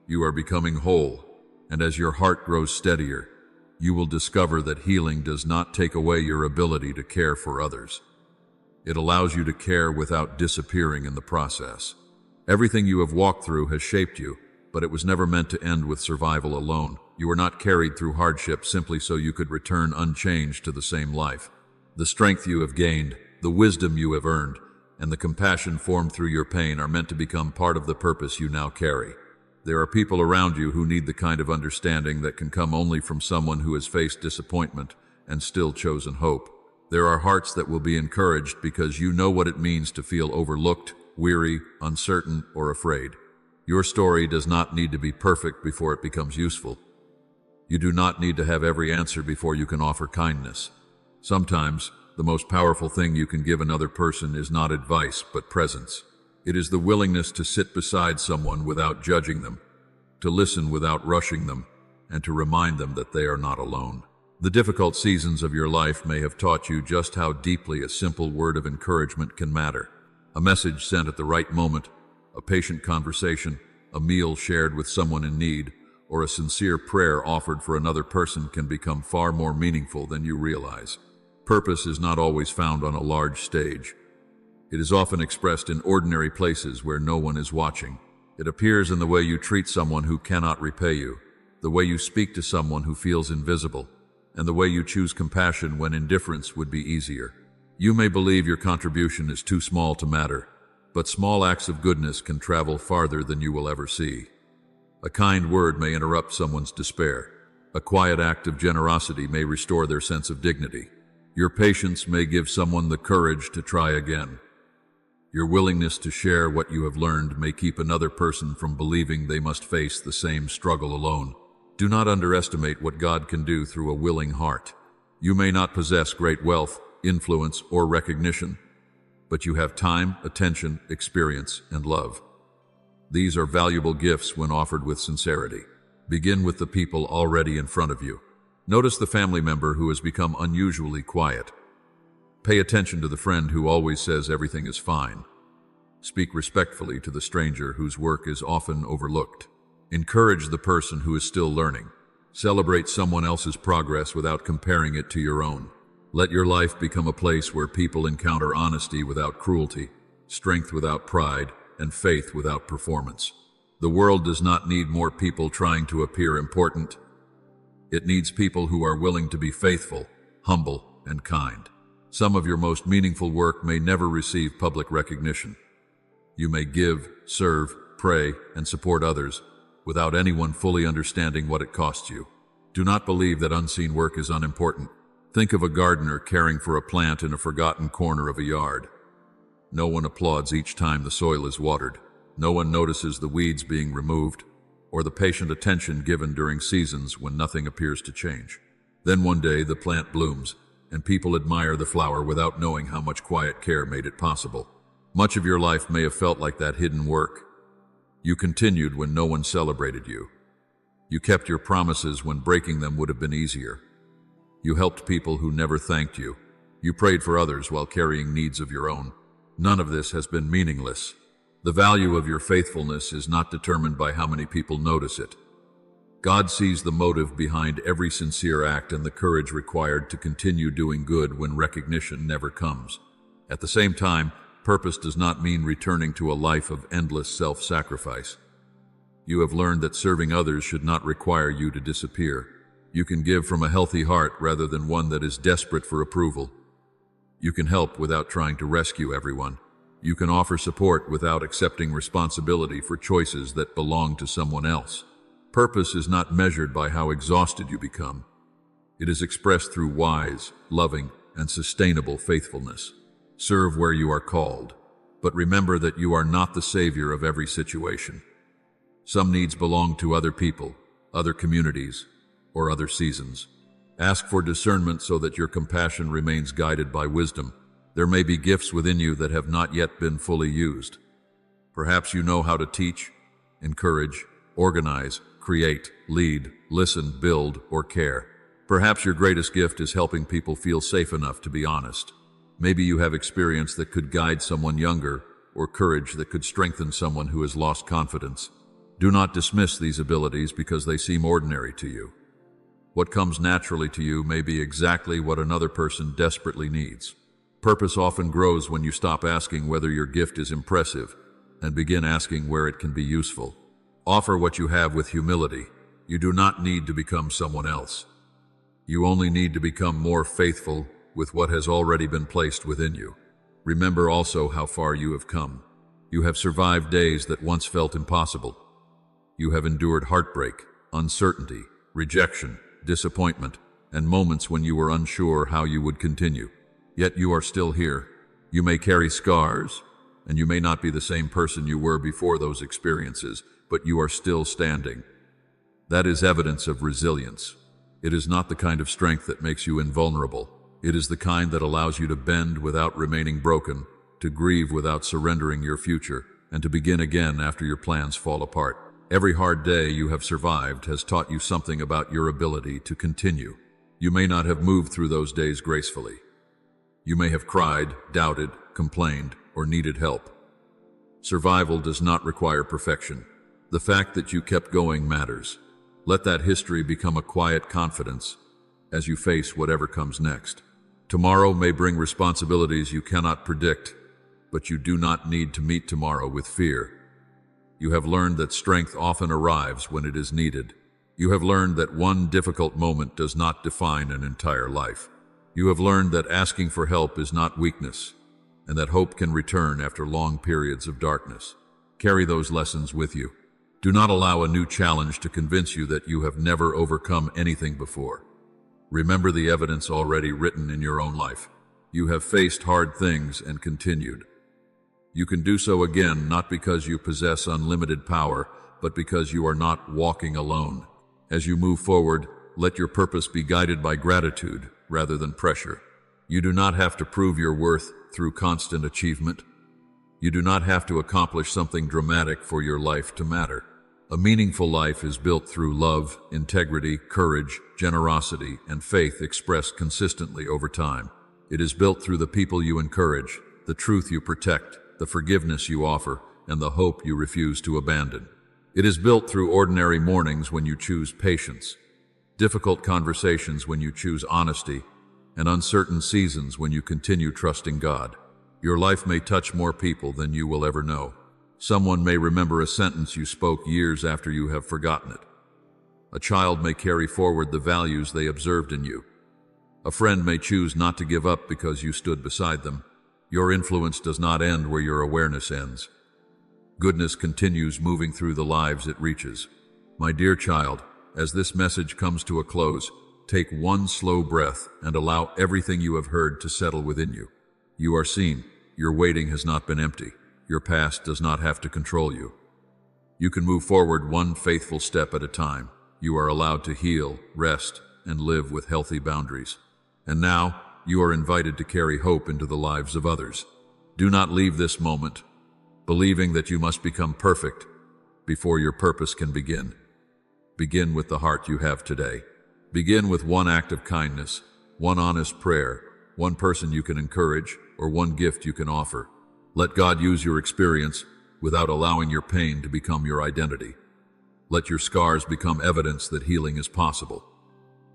You are becoming whole. And as your heart grows steadier, you will discover that healing does not take away your ability to care for others. It allows you to care without disappearing in the process. Everything you have walked through has shaped you, but it was never meant to end with survival alone. You were not carried through hardship simply so you could return unchanged to the same life. The strength you have gained, the wisdom you have earned, and the compassion formed through your pain are meant to become part of the purpose you now carry. There are people around you who need the kind of understanding that can come only from someone who has faced disappointment and still chosen hope. There are hearts that will be encouraged because you know what it means to feel overlooked, weary, uncertain, or afraid. Your story does not need to be perfect before it becomes useful. You do not need to have every answer before you can offer kindness. Sometimes, the most powerful thing you can give another person is not advice, but presence. It is the willingness to sit beside someone without judging them, to listen without rushing them, and to remind them that they are not alone. The difficult seasons of your life may have taught you just how deeply a simple word of encouragement can matter. A message sent at the right moment, a patient conversation, a meal shared with someone in need, or a sincere prayer offered for another person can become far more meaningful than you realize. Purpose is not always found on a large stage. It is often expressed in ordinary places where no one is watching. It appears in the way you treat someone who cannot repay you, the way you speak to someone who feels invisible, and the way you choose compassion when indifference would be easier. You may believe your contribution is too small to matter, but small acts of goodness can travel farther than you will ever see. A kind word may interrupt someone's despair. A quiet act of generosity may restore their sense of dignity. Your patience may give someone the courage to try again. Your willingness to share what you have learned may keep another person from believing they must face the same struggle alone. Do not underestimate what God can do through a willing heart. You may not possess great wealth, influence, or recognition, but you have time, attention, experience, and love. These are valuable gifts when offered with sincerity. Begin with the people already in front of you. Notice the family member who has become unusually quiet. Pay attention to the friend who always says everything is fine. Speak respectfully to the stranger whose work is often overlooked. Encourage the person who is still learning. Celebrate someone else's progress without comparing it to your own. Let your life become a place where people encounter honesty without cruelty, strength without pride, and faith without performance. The world does not need more people trying to appear important. It needs people who are willing to be faithful, humble, and kind. Some of your most meaningful work may never receive public recognition. You may give, serve, pray, and support others without anyone fully understanding what it costs you. Do not believe that unseen work is unimportant. Think of a gardener caring for a plant in a forgotten corner of a yard. No one applauds each time the soil is watered. No one notices the weeds being removed, or the patient attention given during seasons when nothing appears to change. Then one day the plant blooms, and people admire the flower without knowing how much quiet care made it possible. Much of your life may have felt like that hidden work. You continued when no one celebrated you. You kept your promises when breaking them would have been easier. You helped people who never thanked you. You prayed for others while carrying needs of your own. None of this has been meaningless. The value of your faithfulness is not determined by how many people notice it. God sees the motive behind every sincere act and the courage required to continue doing good when recognition never comes. At the same time, purpose does not mean returning to a life of endless self-sacrifice. You have learned that serving others should not require you to disappear. You can give from a healthy heart rather than one that is desperate for approval. You can help without trying to rescue everyone. You can offer support without accepting responsibility for choices that belong to someone else. Purpose is not measured by how exhausted you become. It is expressed through wise, loving, and sustainable faithfulness. Serve where you are called, but remember that you are not the savior of every situation. Some needs belong to other people, other communities, or other seasons. Ask for discernment so that your compassion remains guided by wisdom. There may be gifts within you that have not yet been fully used. Perhaps you know how to teach, encourage, organize, create, lead, listen, build, or care. Perhaps your greatest gift is helping people feel safe enough to be honest. Maybe you have experience that could guide someone younger, or courage that could strengthen someone who has lost confidence. Do not dismiss these abilities because they seem ordinary to you. What comes naturally to you may be exactly what another person desperately needs. Purpose often grows when you stop asking whether your gift is impressive and begin asking where it can be useful. Offer what you have with humility. You do not need to become someone else. You only need to become more faithful with what has already been placed within you. Remember also how far you have come. You have survived days that once felt impossible. You have endured heartbreak, uncertainty, rejection, disappointment, and moments when you were unsure how you would continue. Yet you are still here. You may carry scars, and you may not be the same person you were before those experiences, but you are still standing. That is evidence of resilience. It is not the kind of strength that makes you invulnerable. It is the kind that allows you to bend without remaining broken, to grieve without surrendering your future, and to begin again after your plans fall apart. Every hard day you have survived has taught you something about your ability to continue. You may not have moved through those days gracefully. You may have cried, doubted, complained, or needed help. Survival does not require perfection. The fact that you kept going matters. Let that history become a quiet confidence as you face whatever comes next. Tomorrow may bring responsibilities you cannot predict, but you do not need to meet tomorrow with fear. You have learned that strength often arrives when it is needed. You have learned that one difficult moment does not define an entire life. You have learned that asking for help is not weakness, and that hope can return after long periods of darkness. Carry those lessons with you. Do not allow a new challenge to convince you that you have never overcome anything before. Remember the evidence already written in your own life. You have faced hard things and continued. You can do so again, not because you possess unlimited power, but because you are not walking alone. As you move forward, let your purpose be guided by gratitude rather than pressure. You do not have to prove your worth through constant achievement. You do not have to accomplish something dramatic for your life to matter. A meaningful life is built through love, integrity, courage, generosity, and faith expressed consistently over time. It is built through the people you encourage, the truth you protect, the forgiveness you offer, and the hope you refuse to abandon. It is built through ordinary mornings when you choose patience, difficult conversations when you choose honesty, and uncertain seasons when you continue trusting God. Your life may touch more people than you will ever know. Someone may remember a sentence you spoke years after you have forgotten it. A child may carry forward the values they observed in you. A friend may choose not to give up because you stood beside them. Your influence does not end where your awareness ends. Goodness continues moving through the lives it reaches. My dear child, as this message comes to a close, take one slow breath and allow everything you have heard to settle within you. You are seen. Your waiting has not been empty. Your past does not have to control you. You can move forward one faithful step at a time. You are allowed to heal, rest, and live with healthy boundaries. And now, you are invited to carry hope into the lives of others. Do not leave this moment believing that you must become perfect before your purpose can begin. Begin with the heart you have today. Begin with one act of kindness, one honest prayer, one person you can encourage, or one gift you can offer. Let God use your experience without allowing your pain to become your identity. Let your scars become evidence that healing is possible.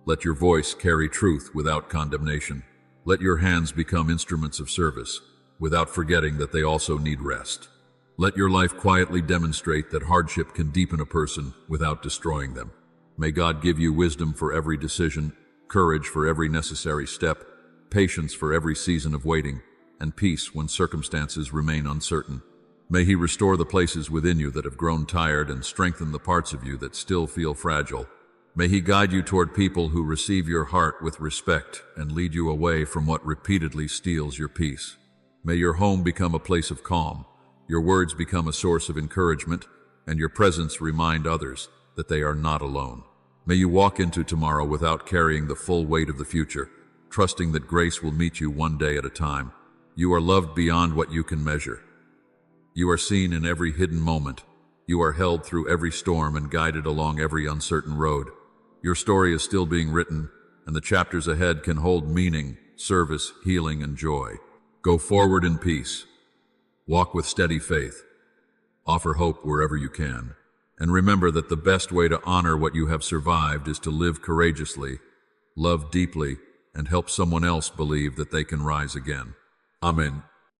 Let your voice carry truth without condemnation. Let your hands become instruments of service, without forgetting that they also need rest. Let your life quietly demonstrate that hardship can deepen a person without destroying them. May God give you wisdom for every decision, courage for every necessary step, patience for every season of waiting, and peace when circumstances remain uncertain. May He restore the places within you that have grown tired and strengthen the parts of you that still feel fragile. May He guide you toward people who receive your heart with respect and lead you away from what repeatedly steals your peace. May your home become a place of calm, your words become a source of encouragement, and your presence remind others that they are not alone. May you walk into tomorrow without carrying the full weight of the future, trusting that grace will meet you one day at a time. You are loved beyond what you can measure. You are seen in every hidden moment. You are held through every storm and guided along every uncertain road. Your story is still being written, and the chapters ahead can hold meaning, service, healing, and joy. Go forward in peace. Walk with steady faith. Offer hope wherever you can. And remember that the best way to honor what you have survived is to live courageously, love deeply, and help someone else believe that they can rise again. Amen.